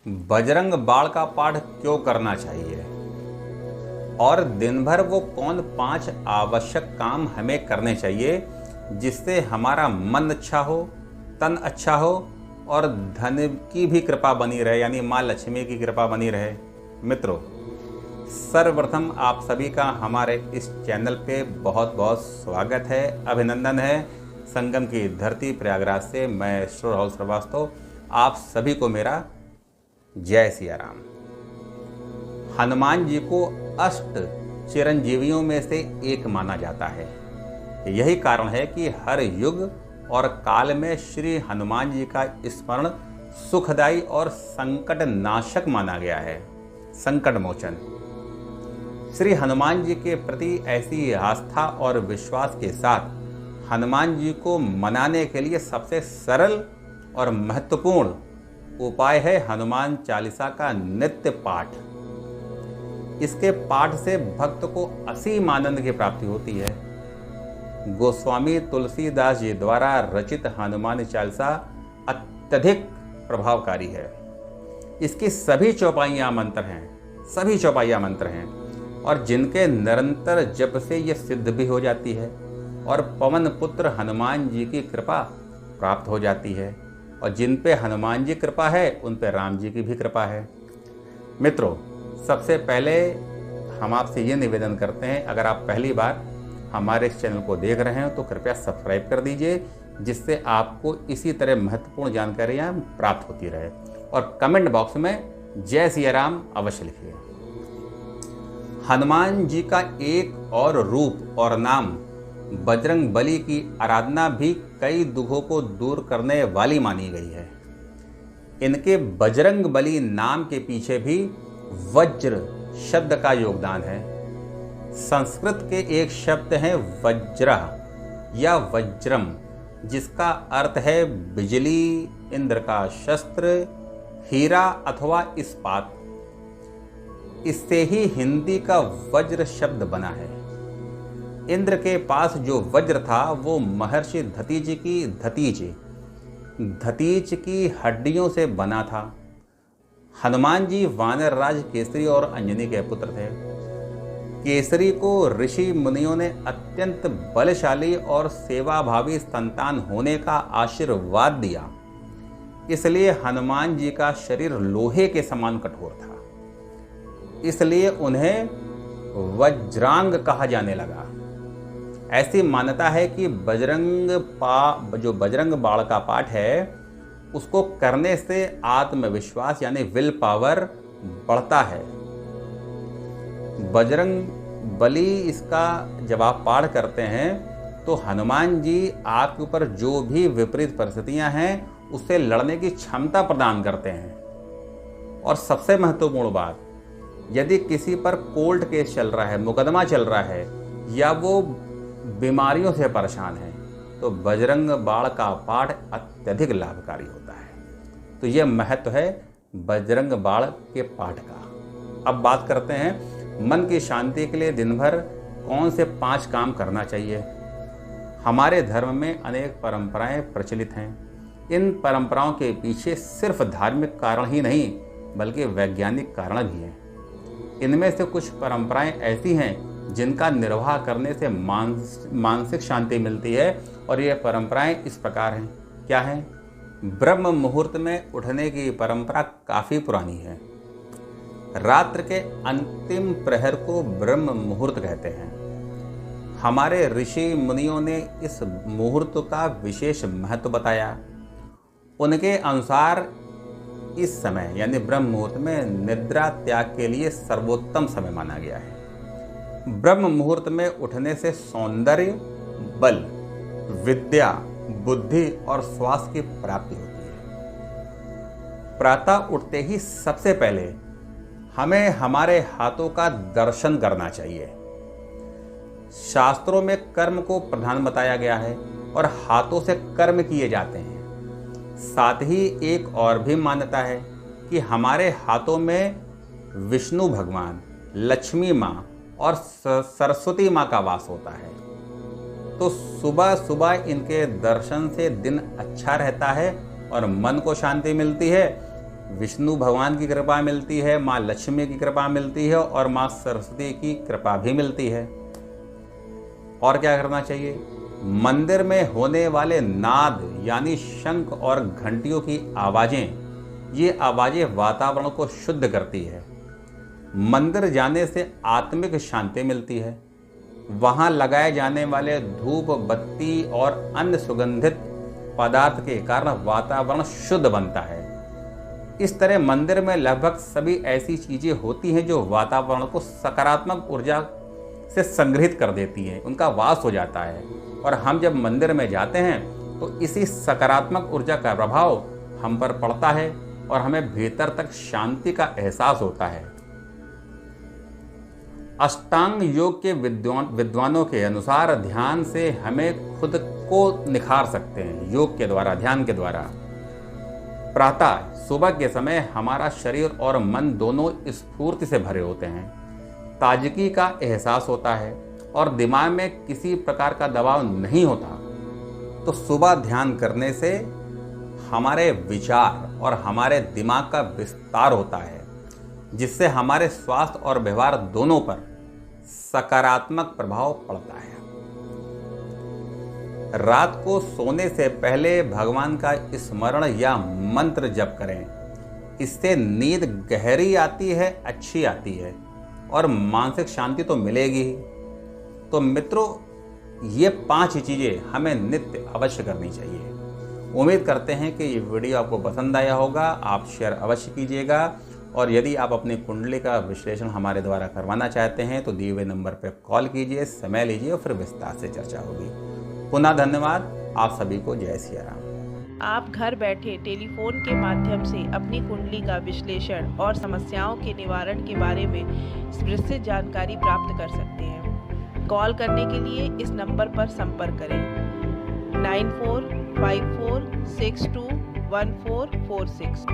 बजरंग बाण का पाठ क्यों करना चाहिए और दिन भर वो कौन 5 आवश्यक काम हमें करने चाहिए जिससे हमारा मन अच्छा हो, तन अच्छा हो और धन की भी कृपा बनी रहे, यानी माँ लक्ष्मी की कृपा बनी रहे। मित्रों, सर्वप्रथम आप सभी का हमारे इस चैनल पे बहुत बहुत स्वागत है, अभिनंदन है। संगम की धरती प्रयागराज से मैं श्री राहुल श्रीवास्तव आप सभी को मेरा जय सिया राम। हनुमान जी को अष्ट चिरंजीवियों में से एक माना जाता है। यही कारण है कि हर युग और काल में श्री हनुमान जी का स्मरण सुखदायी और संकट नाशक माना गया है। संकट मोचन। श्री हनुमान जी के प्रति ऐसी आस्था और विश्वास के साथ हनुमान जी को मनाने के लिए सबसे सरल और महत्वपूर्ण उपाय है हनुमान चालीसा का नित्य पाठ। इसके पाठ से भक्त को असीम आनंद की प्राप्ति होती है। गोस्वामी तुलसीदास जी द्वारा रचित हनुमान चालीसा अत्यधिक प्रभावकारी है। इसकी सभी चौपाइयाँ मंत्र हैं और जिनके निरंतर जप से यह सिद्ध भी हो जाती है और पवन पुत्र हनुमान जी की कृपा प्राप्त हो जाती है और जिन पे हनुमान जी कृपा है उन पे राम जी की भी कृपा है। मित्रों, सबसे पहले हम आपसे ये निवेदन करते हैं, अगर आप पहली बार हमारे इस चैनल को देख रहे हैं तो कृपया सब्सक्राइब कर दीजिए, जिससे आपको इसी तरह महत्वपूर्ण जानकारियाँ प्राप्त होती रहे। और कमेंट बॉक्स में जय सिया राम अवश्य लिखिए। हनुमान जी का एक और रूप और नाम बजरंग बली की आराधना भी कई दुखों को दूर करने वाली मानी गई है। इनके बजरंग बली नाम के पीछे भी वज्र शब्द का योगदान है। संस्कृत के एक शब्द है वज्रः या वज्रम, जिसका अर्थ है बिजली, इंद्र का शस्त्र, हीरा अथवा इस्पात। इससे ही हिंदी का वज्र शब्द बना है। इंद्र के पास जो वज्र था वो महर्षि धतीच की हड्डियों से बना था। हनुमान जी वानर राज केसरी और अंजनी के पुत्र थे। केसरी को ऋषि मुनियों ने अत्यंत बलशाली और सेवाभावी संतान होने का आशीर्वाद दिया, इसलिए हनुमान जी का शरीर लोहे के समान कठोर था। इसलिए उन्हें वज्रांग कहा जाने लगा। ऐसी मान्यता है कि जो बजरंग बाण का पाठ है उसको करने से आत्मविश्वास यानी विल पावर बढ़ता है। बजरंग बली इसका जब आप पाठ करते हैं तो हनुमान जी आपके ऊपर जो भी विपरीत परिस्थितियां हैं उससे लड़ने की क्षमता प्रदान करते हैं। और सबसे महत्वपूर्ण बात, यदि किसी पर कोर्ट केस चल रहा है, मुकदमा चल रहा है या वो बीमारियों से परेशान है तो बजरंग बाण का पाठ अत्यधिक लाभकारी होता है। तो यह महत्व है बजरंग बाण के पाठ का। अब बात करते हैं मन की शांति के लिए दिन भर कौन से 5 काम करना चाहिए। हमारे धर्म में अनेक परंपराएं प्रचलित हैं। इन परंपराओं के पीछे सिर्फ धार्मिक कारण ही नहीं बल्कि वैज्ञानिक कारण भी हैं। इनमें से कुछ परंपराएं ऐसी हैं जिनका निर्वाह करने से मानसिक शांति मिलती है और ये परंपराएं इस प्रकार हैं। क्या हैं? ब्रह्म मुहूर्त में उठने की परंपरा काफ़ी पुरानी है। रात्र के अंतिम प्रहर को ब्रह्म मुहूर्त कहते हैं। हमारे ऋषि मुनियों ने इस मुहूर्त का विशेष महत्व बताया। उनके अनुसार इस समय यानी ब्रह्म मुहूर्त में निद्रा त्याग के लिए सर्वोत्तम समय माना गया है। ब्रह्म मुहूर्त में उठने से सौंदर्य, बल, विद्या, बुद्धि और स्वास्थ्य की प्राप्ति होती है। प्रातः उठते ही सबसे पहले हमें हमारे हाथों का दर्शन करना चाहिए। शास्त्रों में कर्म को प्रधान बताया गया है और हाथों से कर्म किए जाते हैं। साथ ही एक और भी मान्यता है कि हमारे हाथों में विष्णु भगवान, लक्ष्मी माँ और सरस्वती माँ का वास होता है। तो सुबह सुबह इनके दर्शन से दिन अच्छा रहता है और मन को शांति मिलती है। विष्णु भगवान की कृपा मिलती है, माँ लक्ष्मी की कृपा मिलती है और माँ सरस्वती की कृपा भी मिलती है। और क्या करना चाहिए? मंदिर में होने वाले नाद यानी शंख और घंटियों की आवाजें, ये आवाजें वातावरण को शुद्ध करती है। मंदिर जाने से आत्मिक शांति मिलती है। वहाँ लगाए जाने वाले धूप, बत्ती और अन्य सुगंधित पदार्थ के कारण वातावरण शुद्ध बनता है। इस तरह मंदिर में लगभग सभी ऐसी चीजें होती हैं जो वातावरण को सकारात्मक ऊर्जा से संग्रहित कर देती हैं, उनका वास हो जाता है। और हम जब मंदिर में जाते हैं तो इसी सकारात्मक ऊर्जा का प्रभाव हम पर पड़ता है और हमें भीतर तक शांति का एहसास होता है। अष्टांग योग के विद्वानों के अनुसार ध्यान से हमें खुद को निखार सकते हैं। योग के द्वारा, ध्यान के द्वारा प्रातः सुबह के समय हमारा शरीर और मन दोनों स्फूर्ति से भरे होते हैं, ताजगी का एहसास होता है और दिमाग में किसी प्रकार का दबाव नहीं होता। तो सुबह ध्यान करने से हमारे विचार और हमारे दिमाग का विस्तार होता है, जिससे हमारे स्वास्थ्य और व्यवहार दोनों पर सकारात्मक प्रभाव पड़ता है। रात को सोने से पहले भगवान का स्मरण या मंत्र जप करें। इससे नींद गहरी आती है, अच्छी आती है और मानसिक शांति तो मिलेगी ही। तो मित्रों, ये 5 चीज़ें हमें नित्य अवश्य करनी चाहिए। उम्मीद करते हैं कि ये वीडियो आपको पसंद आया होगा। आप शेयर अवश्य कीजिएगा और यदि आप अपनी कुंडली का विश्लेषण हमारे द्वारा करवाना चाहते हैं तो दिए हुए नंबर पर कॉल कीजिए, समय लीजिए और फिर विस्तार से चर्चा होगी। पुनः धन्यवाद। आप सभी को जय सिया राम। आप घर बैठे टेलीफोन के माध्यम से अपनी कुंडली का विश्लेषण और समस्याओं के निवारण के बारे में विस्तृत जानकारी प्राप्त कर सकते हैं। कॉल करने के लिए इस नंबर पर संपर्क करें 9454621446।